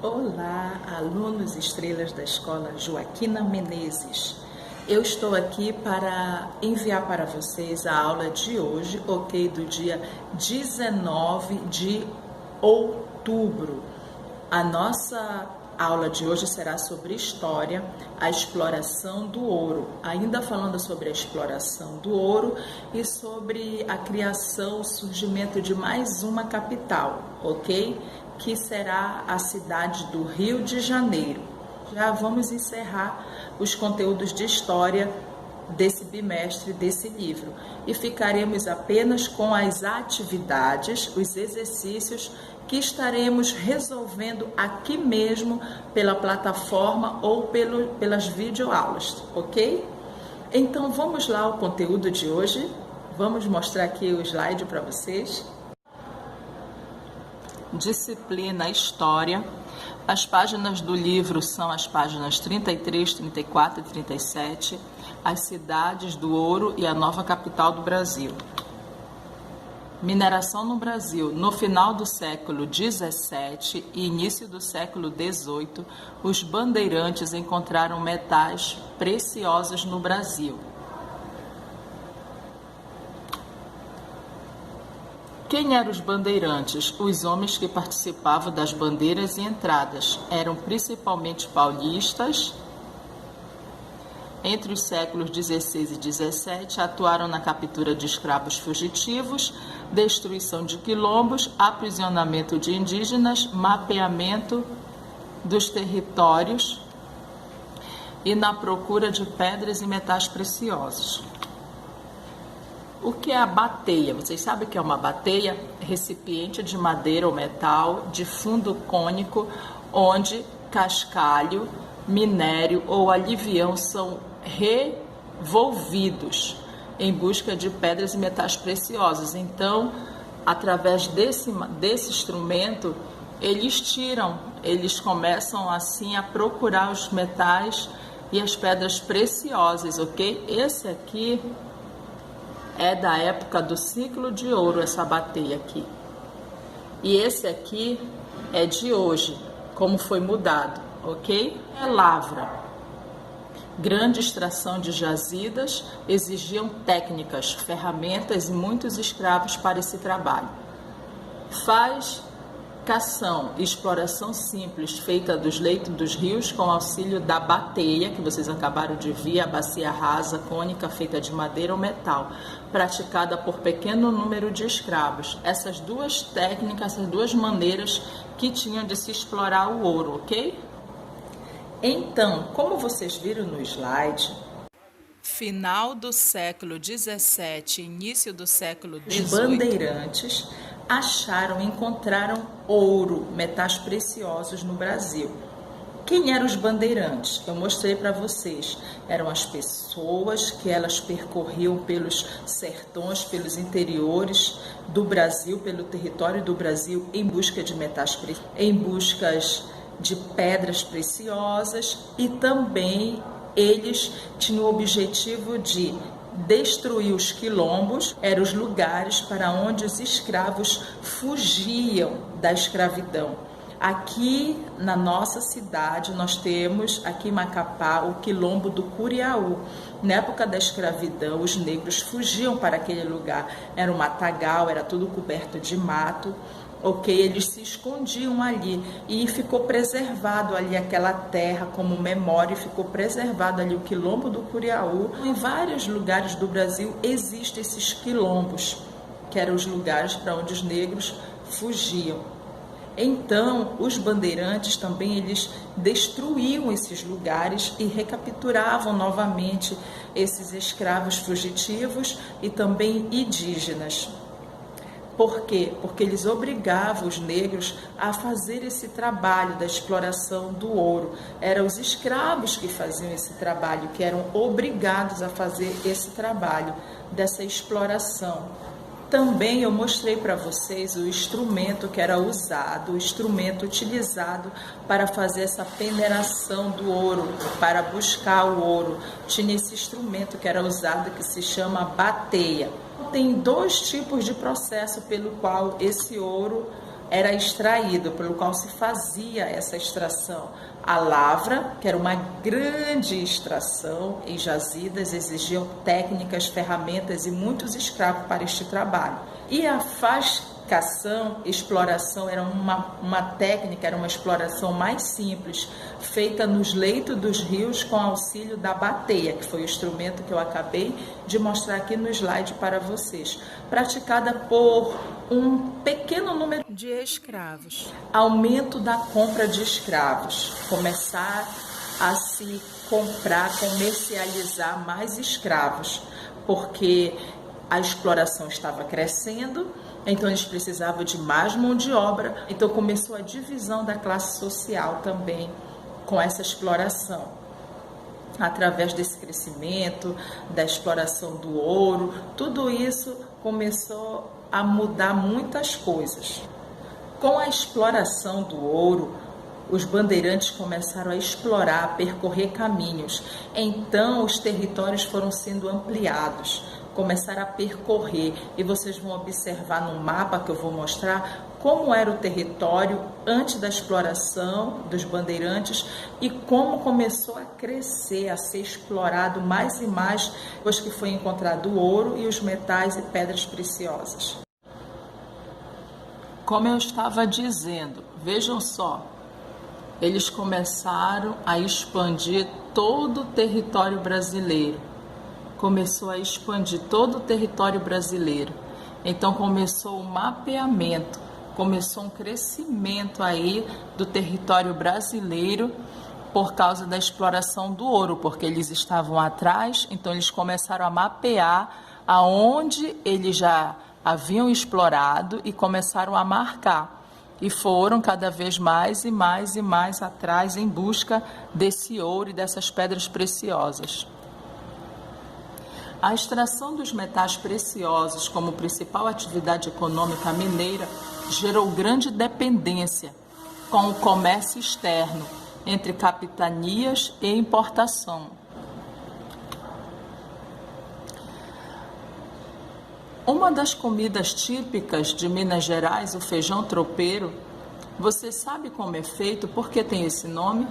Olá, alunos estrelas da Escola Joaquina Menezes. Eu estou aqui para enviar para vocês a aula de hoje, ok? Do dia 19 de outubro. A nossa aula de hoje será sobre história, a exploração do ouro. Ainda falando sobre a exploração do ouro e sobre a criação, o surgimento de mais uma capital, ok? Que será a cidade do Rio de Janeiro. Já vamos encerrar os conteúdos de história desse bimestre, desse livro, e ficaremos apenas com as atividades, os exercícios que estaremos resolvendo aqui mesmo pela plataforma ou pelas videoaulas, ok? Então vamos lá ao conteúdo de hoje. Vamos mostrar aqui o slide para vocês. Disciplina História. As páginas do livro são as páginas 33, 34 e 37, as cidades do ouro e a nova capital do Brasil. Mineração no Brasil. No final do século XVII e início do século XVIII, os bandeirantes encontraram metais preciosos no Brasil. Quem eram os bandeirantes? Os homens que participavam das bandeiras e entradas. Eram principalmente paulistas. Entre os séculos XVI e XVII, atuaram na captura de escravos fugitivos, destruição de quilombos, aprisionamento de indígenas, mapeamento dos territórios e na procura de pedras e metais preciosos. O que é a bateia? Vocês sabem o que é uma bateia? Recipiente de madeira ou metal de fundo cônico, onde cascalho, minério ou alivião são revolvidos em busca de pedras e metais preciosos. Então, através desse instrumento, eles começam assim a procurar os metais e as pedras preciosas, ok? Esse aqui é da época do ciclo de ouro, essa bateia aqui. E esse aqui é de hoje, como foi mudado, ok? É lavra. Grande extração de jazidas exigiam técnicas, ferramentas e muitos escravos para esse trabalho. Cação e exploração simples feita dos leitos dos rios com auxílio da bateia, que vocês acabaram de ver, a bacia rasa, cônica, feita de madeira ou metal, praticada por pequeno número de escravos. Essas duas técnicas, essas duas maneiras que tinham de se explorar o ouro, ok? Então, como vocês viram no slide, final do século XVII, início do século XVIII, os bandeirantes encontraram ouro, metais preciosos no Brasil. Quem eram os bandeirantes? Eu mostrei para vocês. Eram as pessoas que elas percorriam pelos sertões, pelos interiores do Brasil, pelo território do Brasil, em busca de metais preciosos, em busca de pedras preciosas, e também eles tinham o objetivo de destruir os quilombos, eram os lugares para onde os escravos fugiam da escravidão. Aqui na nossa cidade nós temos, aqui em Macapá, o quilombo do Curiaú. Na época da escravidão, os negros fugiam para aquele lugar. Era um matagal, era tudo coberto de mato. Ok, eles se escondiam ali e ficou preservado ali aquela terra como memória, ficou preservado ali o quilombo do Curiaú. Em vários lugares do Brasil existem esses quilombos, que eram os lugares para onde os negros fugiam. Então, os bandeirantes também, eles destruíam esses lugares e recapturavam novamente esses escravos fugitivos e também indígenas. Por quê? Porque eles obrigavam os negros a fazer esse trabalho da exploração do ouro. Eram os escravos que faziam esse trabalho, que eram obrigados a fazer esse trabalho dessa exploração. Também eu mostrei para vocês o instrumento que era usado, o instrumento utilizado para fazer essa peneiração do ouro, para buscar o ouro. Tinha esse instrumento que era usado, que se chama bateia. Tem dois tipos de processo pelo qual esse ouro era extraído, pelo qual se fazia essa extração. A lavra, que era uma grande extração em jazidas, exigiam técnicas, ferramentas e muitos escravos para este trabalho. E a fascação, exploração, era uma técnica, era uma exploração mais simples, feita nos leitos dos rios com auxílio da bateia, que foi o instrumento que eu acabei de mostrar aqui no slide para vocês, praticada por um pequeno número de escravos. Aumento da compra de escravos, começar a se comprar, comercializar mais escravos, porque a exploração estava crescendo, então eles precisavam de mais mão de obra, então começou a divisão da classe social também com essa exploração. Através desse crescimento, da exploração do ouro, tudo isso começou a mudar muitas coisas. Com a exploração do ouro, os bandeirantes começaram a explorar, a percorrer caminhos. Então, os territórios foram sendo ampliados, começaram a percorrer. E vocês vão observar no mapa que eu vou mostrar como era o território antes da exploração dos bandeirantes e como começou a crescer, a ser explorado mais e mais depois que foi encontrado o ouro e os metais e pedras preciosas. Como eu estava dizendo, vejam só, eles começaram a expandir todo o território brasileiro. Começou a expandir todo o território brasileiro. Então começou o mapeamento, começou um crescimento aí do território brasileiro por causa da exploração do ouro, porque eles estavam atrás, então eles começaram a mapear aonde eles já haviam explorado e começaram a marcar. E foram cada vez mais e mais e mais atrás em busca desse ouro e dessas pedras preciosas. A extração dos metais preciosos como principal atividade econômica mineira gerou grande dependência com o comércio externo entre capitanias e importação. Uma das comidas típicas de Minas Gerais, o feijão tropeiro, você sabe como é feito? Por que tem esse nome?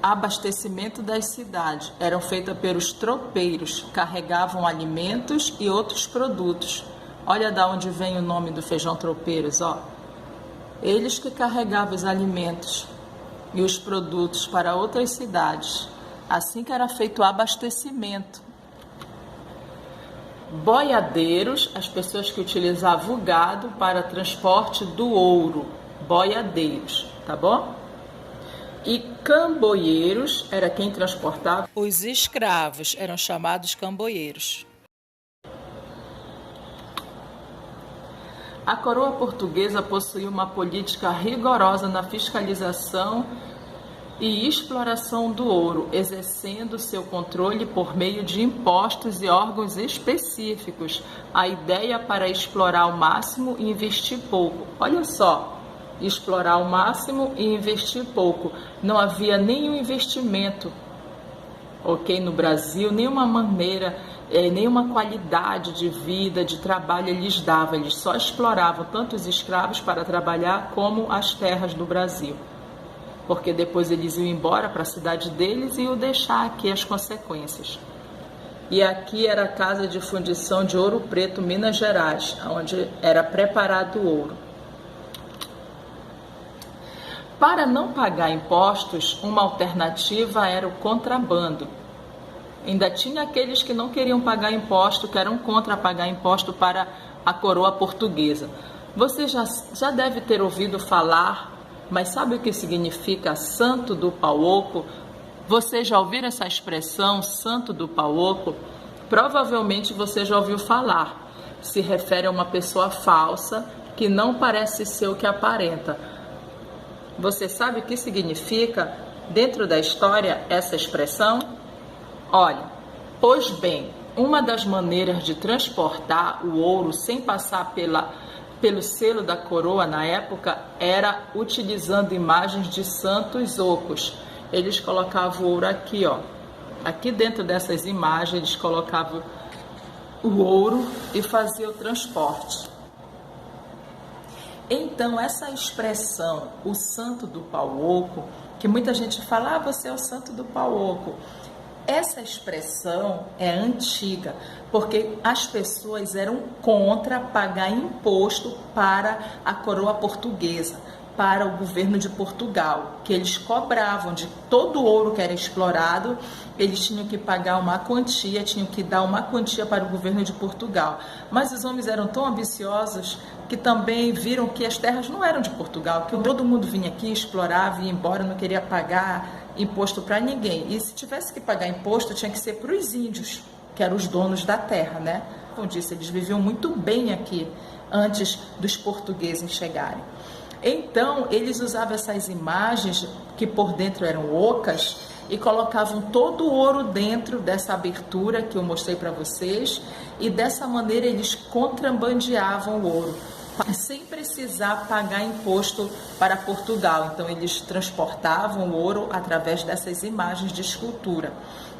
Abastecimento das cidades eram feitas pelos tropeiros, carregavam alimentos e outros produtos. Olha de onde vem o nome do feijão tropeiros, ó. Eles que carregavam os alimentos e os produtos para outras cidades. Assim que era feito o abastecimento. Boiadeiros, as pessoas que utilizavam o gado para transporte do ouro. Boiadeiros, tá bom? E camboeiros era quem transportava os escravos, eram chamados camboeiros. A coroa portuguesa possuía uma política rigorosa na fiscalização e exploração do ouro, exercendo seu controle por meio de impostos e órgãos específicos. A ideia para explorar ao máximo e investir pouco. Olha só, explorar ao máximo e investir pouco. Não havia nenhum investimento, ok, no Brasil, nenhuma maneira, nenhuma qualidade de vida, de trabalho eles davam. Eles só exploravam tanto os escravos para trabalhar como as terras do Brasil. Porque depois eles iam embora para a cidade deles e iam deixar aqui as consequências. E aqui era a casa de fundição de Ouro Preto, Minas Gerais, onde era preparado o ouro. Para não pagar impostos, uma alternativa era o contrabando. Ainda tinha aqueles que não queriam pagar imposto, que eram contra pagar imposto para a coroa portuguesa. Você já deve ter ouvido falar, mas sabe o que significa Santo do Pau Oco? Você já ouviu essa expressão, Santo do Pau Oco? Provavelmente você já ouviu falar. Se refere a uma pessoa falsa que não parece ser o que aparenta. Você sabe o que significa, dentro da história, essa expressão? Olha, pois bem, uma das maneiras de transportar o ouro sem passar pelo selo da coroa na época era utilizando imagens de santos ocos. Eles colocavam o ouro aqui, ó. Aqui dentro dessas imagens eles colocavam o ouro e fazia o transporte. Então, essa expressão, o santo do pau oco, que muita gente fala, você é o santo do pau oco. Essa expressão é antiga, porque as pessoas eram contra pagar imposto para a coroa portuguesa, para o governo de Portugal, que eles cobravam de todo o ouro que era explorado, eles tinham que pagar uma quantia, tinham que dar uma quantia para o governo de Portugal. Mas os homens eram tão ambiciosos que também viram que as terras não eram de Portugal, que todo mundo vinha aqui, explorava e ia embora, não queria pagar imposto para ninguém. E se tivesse que pagar imposto, tinha que ser para os índios, que eram os donos da terra, né? Como disse, eles viviam muito bem aqui antes dos portugueses chegarem. Então, eles usavam essas imagens que por dentro eram ocas e colocavam todo o ouro dentro dessa abertura que eu mostrei para vocês, e dessa maneira eles contrabandeavam o ouro, sem precisar pagar imposto para Portugal. Então, eles transportavam o ouro através dessas imagens de escultura,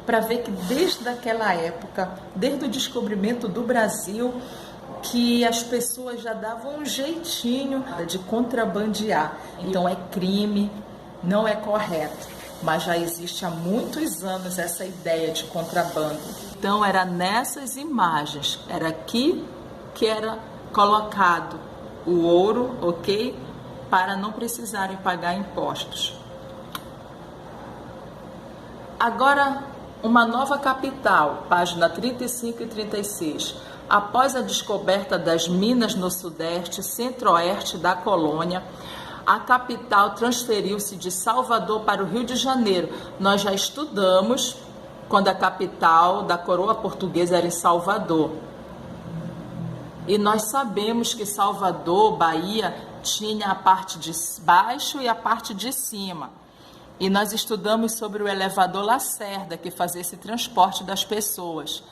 para ver que desde aquela época, desde o descobrimento do Brasil, que as pessoas já davam um jeitinho de contrabandear. Então é crime, não é correto, mas já existe há muitos anos essa ideia de contrabando. Então era nessas imagens, era aqui que era colocado o ouro, ok? Para não precisarem pagar impostos. Agora, uma nova capital, página 35 e 36. Após a descoberta das minas no sudeste e centro-oeste da colônia, a capital transferiu-se de Salvador para o Rio de Janeiro. Nós já estudamos quando a capital da coroa portuguesa era em Salvador. E nós sabemos que Salvador, Bahia, tinha a parte de baixo e a parte de cima. E nós estudamos sobre o elevador Lacerda, que fazia esse transporte das pessoas.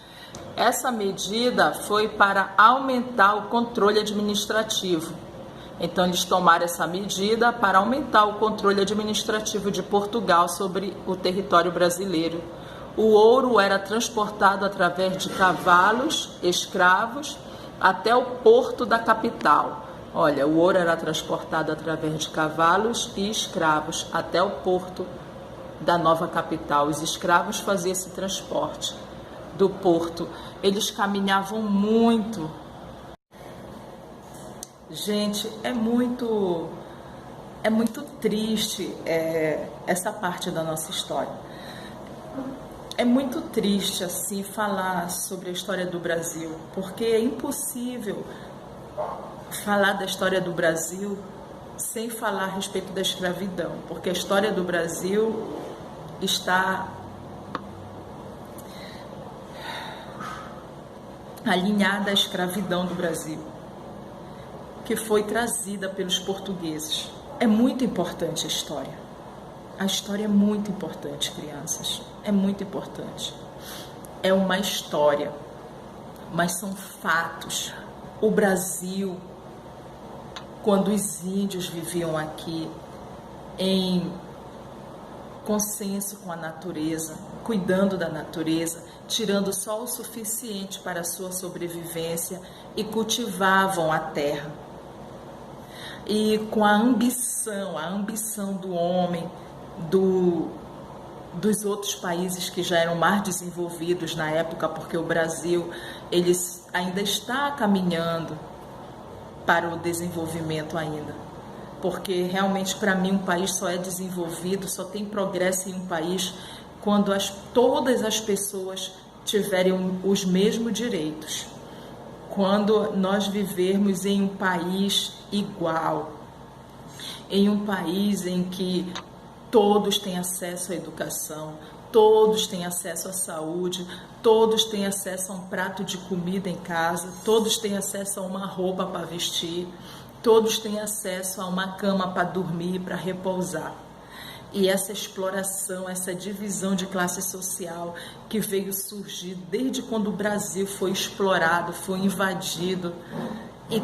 Essa medida foi para aumentar o controle administrativo. Então, eles tomaram essa medida para aumentar o controle administrativo de Portugal sobre o território brasileiro. O ouro era transportado através de cavalos, escravos, até o porto da capital. Olha, o ouro era transportado através de cavalos e escravos até o porto da nova capital. Os escravos faziam esse transporte do porto. Eles caminhavam muito. Gente, é muito triste essa parte da nossa história. É muito triste assim falar sobre a história do Brasil, porque é impossível falar da história do Brasil sem falar a respeito da escravidão, porque a história do Brasil está alinhada à escravidão do Brasil, que foi trazida pelos portugueses. É muito importante a história. A história é muito importante, crianças. É muito importante. É uma história, mas são fatos. O Brasil, quando os índios viviam aqui em consenso com a natureza, cuidando da natureza, tirando só o suficiente para a sua sobrevivência, e cultivavam a terra. E com a ambição do homem, dos outros países que já eram mais desenvolvidos na época, porque o Brasil ainda está caminhando para o desenvolvimento ainda. Porque realmente, para mim, um país só é desenvolvido, só tem progresso em um país quando todas as pessoas tiverem os mesmos direitos. Quando nós vivermos em um país igual, em um país em que todos têm acesso à educação, todos têm acesso à saúde, todos têm acesso a um prato de comida em casa, todos têm acesso a uma roupa para vestir, todos têm acesso a uma cama para dormir, para repousar. E essa exploração, essa divisão de classe social que veio surgir desde quando o Brasil foi explorado, foi invadido, e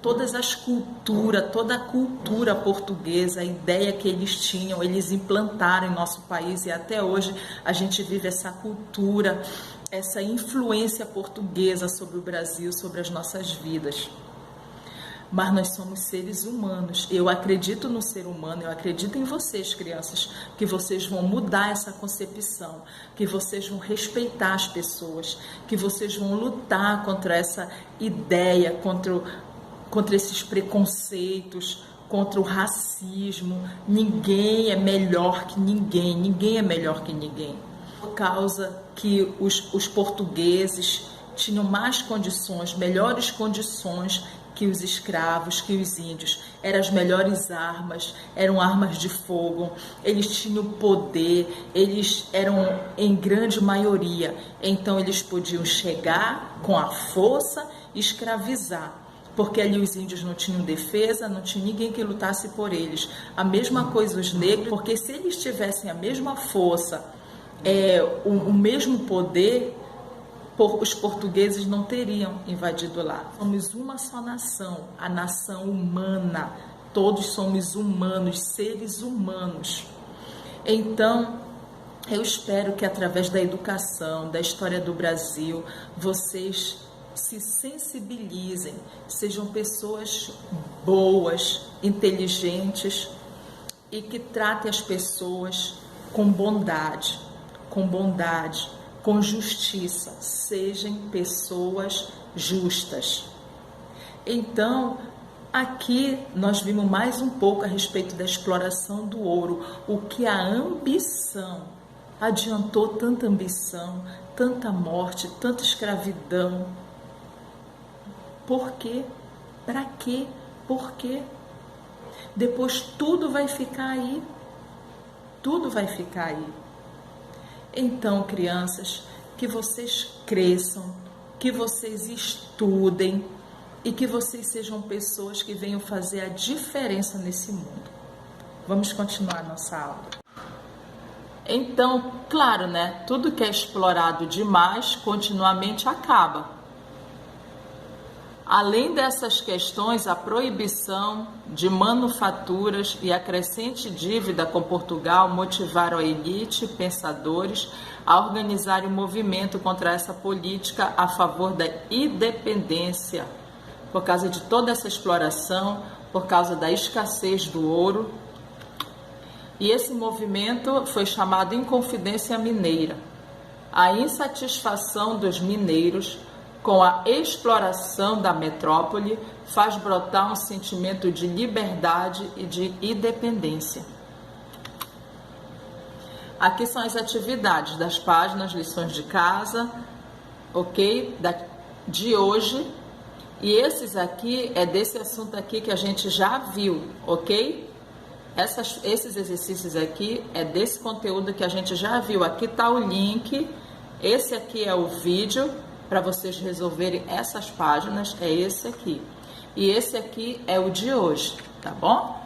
todas as culturas, toda a cultura portuguesa, a ideia que eles tinham, eles implantaram em nosso país, e até hoje a gente vive essa cultura, essa influência portuguesa sobre o Brasil, sobre as nossas vidas. Mas nós somos seres humanos. Eu acredito no ser humano, eu acredito em vocês, crianças, que vocês vão mudar essa concepção, que vocês vão respeitar as pessoas, que vocês vão lutar contra essa ideia, contra esses preconceitos, contra o racismo. Ninguém é melhor que ninguém, ninguém é melhor que ninguém. Por causa que os portugueses tinham mais condições, melhores condições que os escravos, que os índios. Eram as melhores armas, eram armas de fogo, eles tinham poder, eles eram em grande maioria. Então eles podiam chegar com a força e escravizar, porque ali os índios não tinham defesa, não tinha ninguém que lutasse por eles. A mesma coisa os negros, porque se eles tivessem a mesma força, o mesmo poder, os portugueses não teriam invadido lá. Somos uma só nação, a nação humana. Todos somos humanos, seres humanos. Então, eu espero que através da educação, da história do Brasil, vocês se sensibilizem, sejam pessoas boas, inteligentes e que tratem as pessoas com bondade, com justiça, sejam pessoas justas. Então, aqui nós vimos mais um pouco a respeito da exploração do ouro, o que a ambição adiantou, tanta ambição, tanta morte, tanta escravidão. Por quê? Para quê? Por quê? Depois tudo vai ficar aí. Tudo vai ficar aí. Então, crianças, que vocês cresçam, que vocês estudem e que vocês sejam pessoas que venham fazer a diferença nesse mundo. Vamos continuar a nossa aula. Então, claro, né? Tudo que é explorado demais continuamente acaba. Além dessas questões, a proibição de manufaturas e a crescente dívida com Portugal motivaram a elite e pensadores a organizarem um movimento contra essa política a favor da independência, por causa de toda essa exploração, por causa da escassez do ouro. E esse movimento foi chamado Inconfidência Mineira. A insatisfação dos mineiros com a exploração da metrópole faz brotar um sentimento de liberdade e de independência. Aqui são as atividades das páginas, lições de casa, ok? De hoje. E esses aqui é desse assunto aqui que a gente já viu, ok? Esses exercícios aqui é desse conteúdo que a gente já viu. Aqui está o link. Esse aqui é o vídeo para vocês resolverem essas páginas, é esse aqui. E esse aqui é o de hoje, tá bom?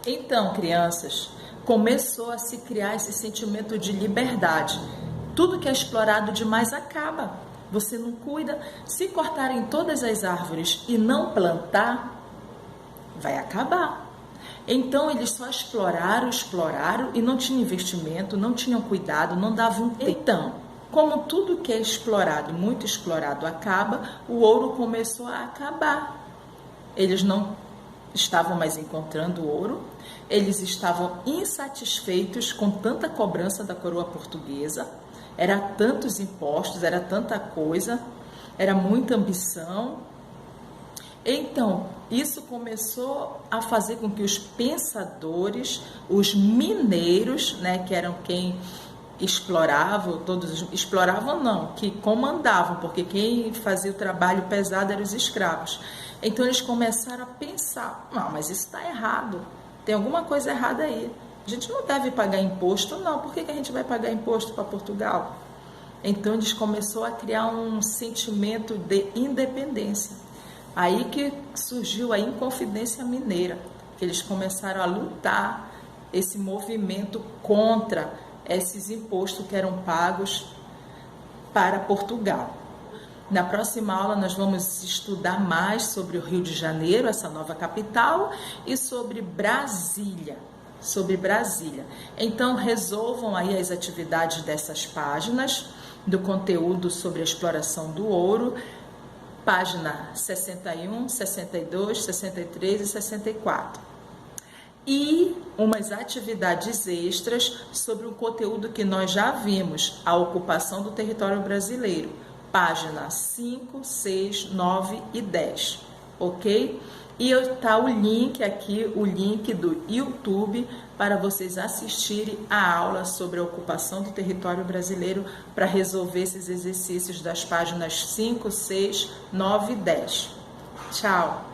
Então, crianças, começou a se criar esse sentimento de liberdade. Tudo que é explorado demais acaba. Você não cuida. Se cortarem todas as árvores e não plantar, vai acabar. Então, eles só exploraram e não tinham investimento, não tinham cuidado, não davam tempo. Então, como tudo que é explorado, muito explorado, acaba, o ouro começou a acabar. Eles não estavam mais encontrando ouro, eles estavam insatisfeitos com tanta cobrança da coroa portuguesa, era tantos impostos, era tanta coisa, era muita ambição. Então, isso começou a fazer com que os pensadores, os mineiros, né, que eram quem exploravam, todos exploravam não, que comandavam, porque quem fazia o trabalho pesado eram os escravos. Então eles começaram a pensar, não, mas isso está errado, tem alguma coisa errada aí. A gente não deve pagar imposto, não, por que a gente vai pagar imposto para Portugal? Então eles começaram a criar um sentimento de independência. Aí que surgiu a Inconfidência Mineira, que eles começaram a lutar esse movimento contra esses impostos que eram pagos para Portugal. Na próxima aula nós vamos estudar mais sobre o Rio de Janeiro, essa nova capital, e sobre Brasília. Então resolvam aí as atividades dessas páginas do conteúdo sobre a exploração do ouro, página 61, 62, 63 e 64. E umas atividades extras sobre o conteúdo que nós já vimos, a ocupação do território brasileiro, página 5, 6, 9 e 10, ok? E está o link aqui, o link do YouTube, para vocês assistirem a aula sobre a ocupação do território brasileiro para resolver esses exercícios das páginas 5, 6, 9 e 10. Tchau!